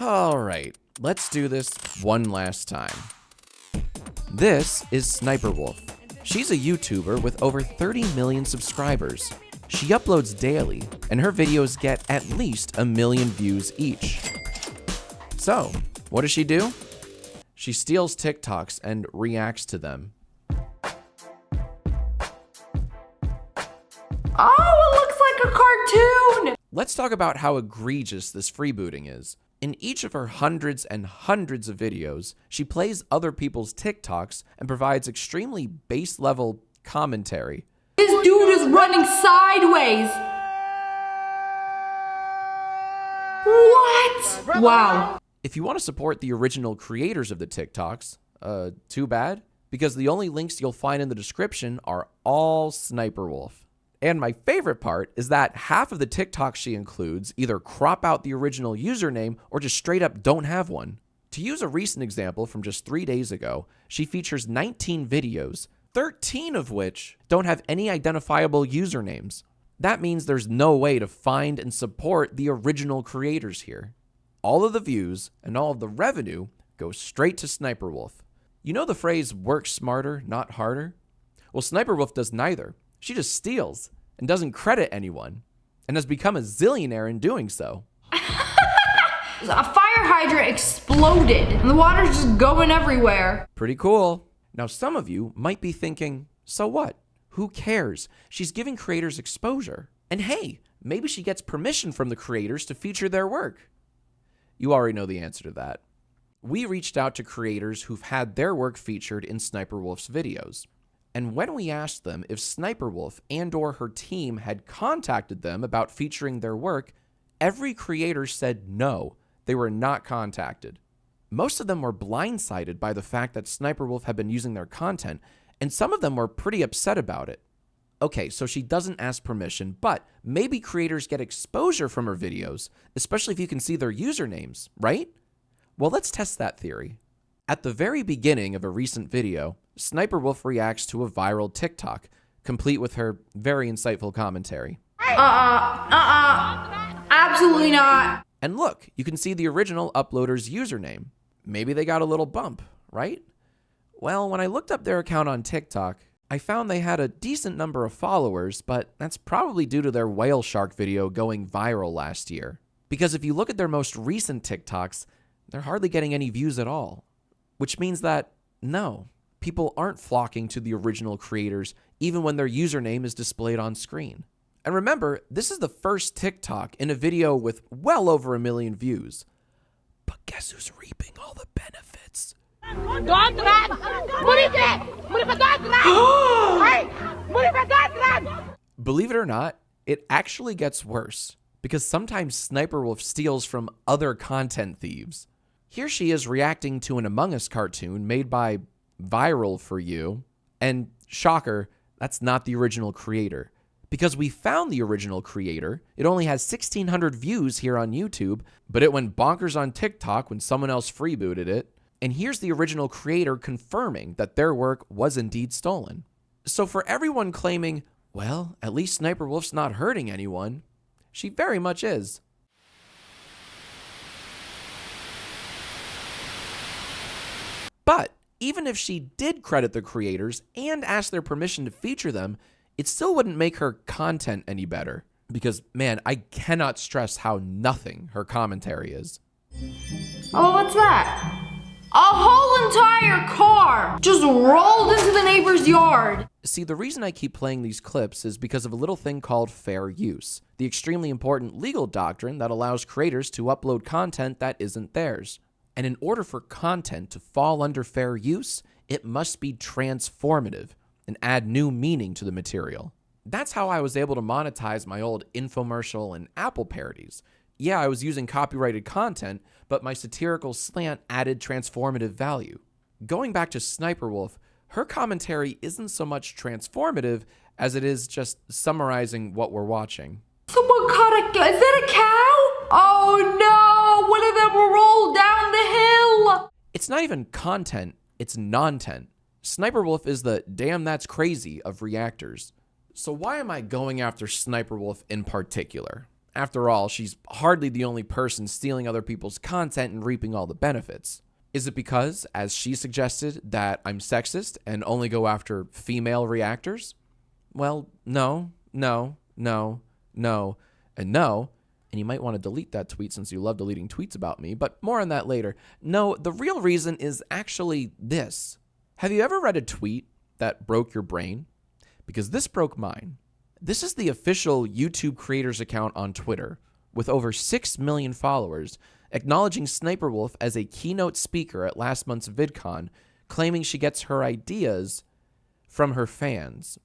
All right, let's do this one last time. This is Sssniperwolf. She's a YouTuber with over 30 million subscribers. She uploads daily, and her videos get at least 1 million views each. So, what does she do? She steals TikToks and reacts to them. Oh, it looks like a cartoon! Let's talk about how egregious this freebooting is. In each of her hundreds and hundreds of videos, she plays other people's TikToks and provides extremely base-level commentary. This dude is running sideways! What? Wow. If you want to support the original creators of the TikToks, too bad, because the only links you'll find in the description are all Sssniperwolf. And my favorite part is that half of the TikToks she includes either crop out the original username or just straight up don't have one. To use a recent example from just 3 days ago, she features 19 videos, 13 of which don't have any identifiable usernames. That means there's no way to find and support the original creators here. All of the views and all of the revenue go straight to Sssniperwolf. You know the phrase, work smarter, not harder? Well, Sssniperwolf does neither. She just steals and doesn't credit anyone and has become a zillionaire in doing so. A fire hydrant exploded and the water's just going everywhere. Pretty cool. Now, some of you might be thinking, so what? Who cares? She's giving creators exposure. And hey, maybe she gets permission from the creators to feature their work. You already know the answer to that. We reached out to creators who've had their work featured in Sssniperwolf's videos. And when we asked them if Sssniperwolf and/or her team had contacted them about featuring their work, every creator said no, they were not contacted. Most of them were blindsided by the fact that Sssniperwolf had been using their content, and some of them were pretty upset about it. Okay, so she doesn't ask permission, but maybe creators get exposure from her videos, especially if you can see their usernames, right? Well, let's test that theory. At the very beginning of a recent video, Sssniperwolf reacts to a viral TikTok, complete with her very insightful commentary. Absolutely not. And look, you can see the original uploader's username. Maybe they got a little bump, right? Well, when I looked up their account on TikTok, I found they had a decent number of followers, but that's probably due to their whale shark video going viral last year. Because if you look at their most recent TikToks, they're hardly getting any views at all. Which means that, no, people aren't flocking to the original creators even when their username is displayed on screen. And remember, this is the first TikTok in a video with well over 1 million views. But guess who's reaping all the benefits? Don't run! Believe it or not, it actually gets worse, because sometimes Sssniperwolf steals from other content thieves. Here she is reacting to an Among Us cartoon made by Viral for You, and shocker, that's not the original creator. Because we found the original creator, it only has 1,600 views here on YouTube, but it went bonkers on TikTok when someone else freebooted it. And here's the original creator confirming that their work was indeed stolen. So for everyone claiming, well, at least Sssniperwolf's not hurting anyone, she very much is. But even if she did credit the creators and ask their permission to feature them, it still wouldn't make her content any better. Because, man, I cannot stress how nothing her commentary is. Oh, what's that? A whole entire car just rolled into the neighbor's yard. See, the reason I keep playing these clips is because of a little thing called fair use, the extremely important legal doctrine that allows creators to upload content that isn't theirs. And in order for content to fall under fair use, it must be transformative and add new meaning to the material. That's how I was able to monetize my old infomercial and Apple parodies. Yeah, I was using copyrighted content, but my satirical slant added transformative value. Going back to Sssniperwolf, her commentary isn't so much transformative as it is just summarizing what we're watching. Someone caught is that a cow? Oh no, one of them rolled down the hill. It's not even content, it's non-tent. Sssniperwolf is the damn that's crazy of reactors. So why am I going after Sssniperwolf in particular? After all, she's hardly the only person stealing other people's content and reaping all the benefits. Is it because, as she suggested, that I'm sexist and only go after female reactors? Well, no, and no. And you might want to delete that tweet since you love deleting tweets about me, but more on that later. No, the real reason is actually this. Have you ever read a tweet that broke your brain? Because this broke mine. This is the official YouTube creators account on Twitter, with over 6 million followers, acknowledging Sssniperwolf as a keynote speaker at last month's VidCon, claiming she gets her ideas from her fans.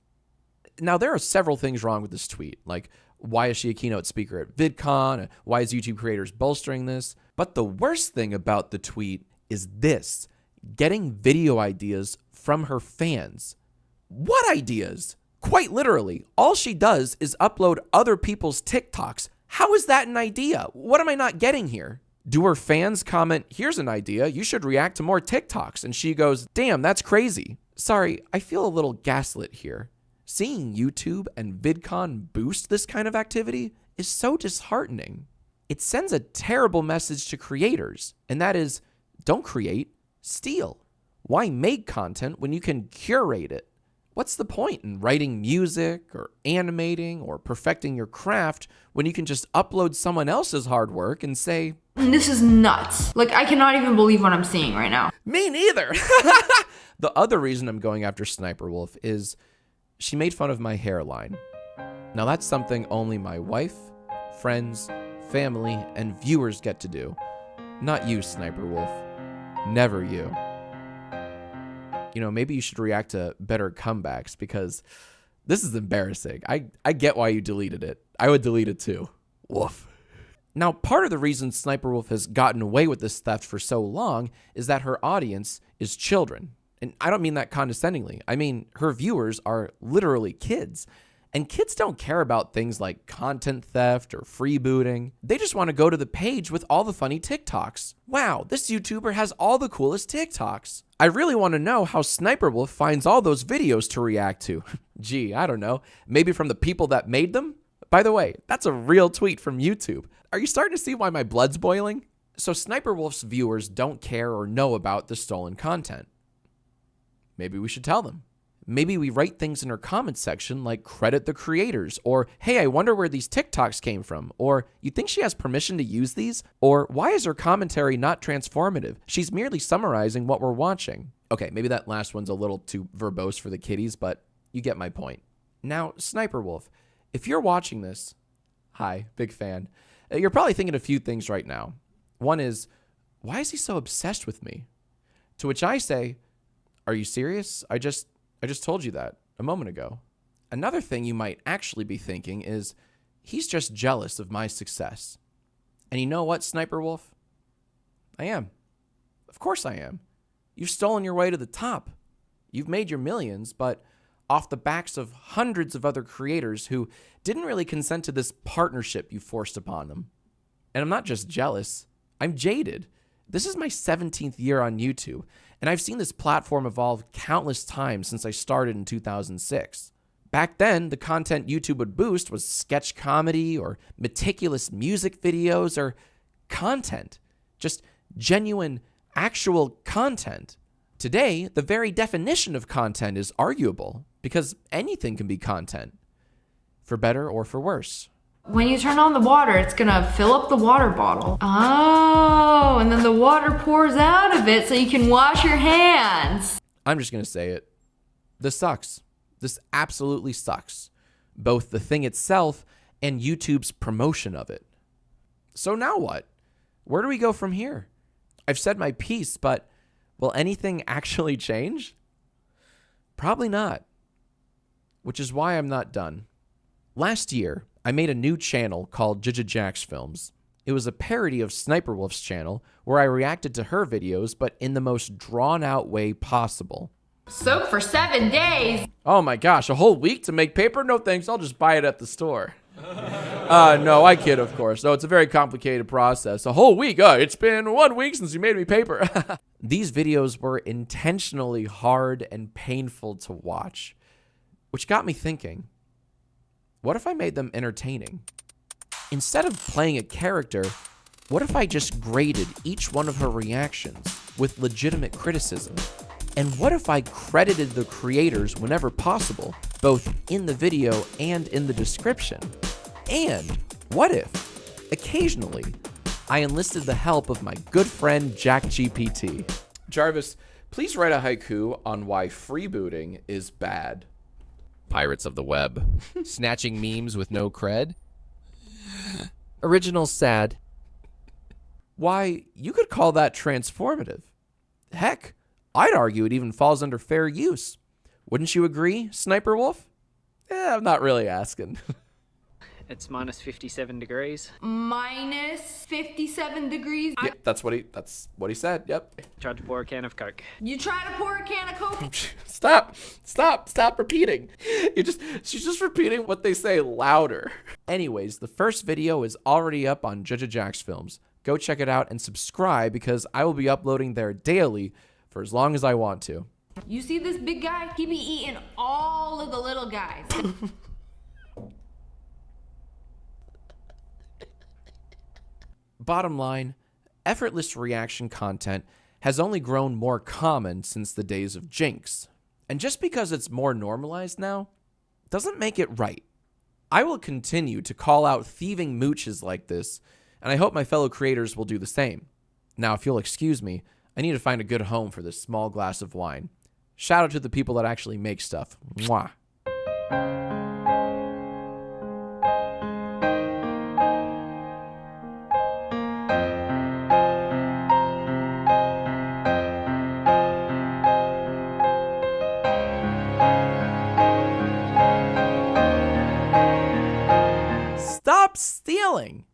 Now, there are several things wrong with this tweet, like why is she a keynote speaker at VidCon? Why is YouTube creators bolstering this? But the worst thing about the tweet is this, getting video ideas from her fans. What ideas? Quite literally, all she does is upload other people's TikToks. How is that an idea? What am I not getting here? Do her fans comment, here's an idea, you should react to more TikToks? And she goes, damn, that's crazy. Sorry, I feel a little gaslit here. Seeing YouTube and VidCon boost this kind of activity is so disheartening. It sends a terrible message to creators, and that is, don't create, steal. Why make content when you can curate it? What's the point in writing music or animating or perfecting your craft when you can just upload someone else's hard work and say, this is nuts. Like, I cannot even believe what I'm seeing right now. Me neither. The other reason I'm going after Sssniperwolf is she made fun of my hairline. Now that's something only my wife, friends, family, and viewers get to do. Not you, Sssniperwolf. Never you. You know, maybe you should react to better comebacks because this is embarrassing. I get why you deleted it. I would delete it too. Woof. Now, part of the reason Sssniperwolf has gotten away with this theft for so long is that her audience is children. And I don't mean that condescendingly. I mean, her viewers are literally kids. And kids don't care about things like content theft or freebooting. They just want to go to the page with all the funny TikToks. Wow, this YouTuber has all the coolest TikToks. I really want to know how Sssniperwolf finds all those videos to react to. Gee, I don't know. Maybe from the people that made them? By the way, that's a real tweet from YouTube. Are you starting to see why my blood's boiling? So Sssniperwolf's viewers don't care or know about the stolen content. Maybe we should tell them. Maybe we write things in her comments section like credit the creators, or hey, I wonder where these TikToks came from, or you think she has permission to use these, or why is her commentary not transformative? She's merely summarizing what we're watching. Okay, maybe that last one's a little too verbose for the kiddies, but you get my point. Now, Sssniperwolf, if you're watching this, hi, big fan, you're probably thinking a few things right now. One is, why is he so obsessed with me? To which I say, are you serious? I just told you that a moment ago. Another thing you might actually be thinking is, he's just jealous of my success. And you know what, Sssniperwolf? I am. Of course I am. You've stolen your way to the top. You've made your millions, but off the backs of hundreds of other creators who didn't really consent to this partnership you forced upon them. And I'm not just jealous, I'm jaded. This is my 17th year on YouTube, and I've seen this platform evolve countless times since I started in 2006. Back then, the content YouTube would boost was sketch comedy or meticulous music videos or content. Just genuine, actual content. Today, the very definition of content is arguable because anything can be content, for better or for worse. When you turn on the water, it's gonna fill up the water bottle. Oh, and then the water pours out of it so you can wash your hands. I'm just gonna say it. This sucks. This absolutely sucks. Both the thing itself and YouTube's promotion of it. So now what? Where do we go from here? I've said my piece, but will anything actually change? Probably not. Which is why I'm not done. Last year, I made a new channel called jacksfilms. It was a parody of Sssniperwolf's channel where I reacted to her videos, but in the most drawn-out way possible. Soak for 7 days. Oh my gosh, a whole week to make paper? No thanks, I'll just buy it at the store. No, I kid, of course. No, it's a very complicated process. A whole week? It's been 1 week since you made me paper. These videos were intentionally hard and painful to watch, which got me thinking, what if I made them entertaining? Instead of playing a character, what if I just graded each one of her reactions with legitimate criticism? And what if I credited the creators whenever possible, both in the video and in the description? And what if, occasionally, I enlisted the help of my good friend JackGPT? Jarvis, please write a haiku on why freebooting is bad. Pirates of the web. Snatching memes with no cred. Original sad. Why, you could call that transformative. Heck, I'd argue it even falls under fair use. Wouldn't you agree, Sniperwolf? I'm not really asking. It's minus 57 degrees. Minus 57 degrees. Yeah, that's what he said. Yep. Tried to pour a can of Coke. You try to pour a can of Coke? Stop repeating. She's just repeating what they say louder. Anyways, the first video is already up on jacksfilms. Go check it out and subscribe because I will be uploading there daily for as long as I want to. You see this big guy? He be eating all of the little guys. Bottom line, effortless reaction content has only grown more common since the days of Jinx. And just because it's more normalized now, doesn't make it right. I will continue to call out thieving mooches like this, and I hope my fellow creators will do the same. Now, if you'll excuse me, I need to find a good home for this small glass of wine. Shout out to the people that actually make stuff. Mwah. Stop stealing!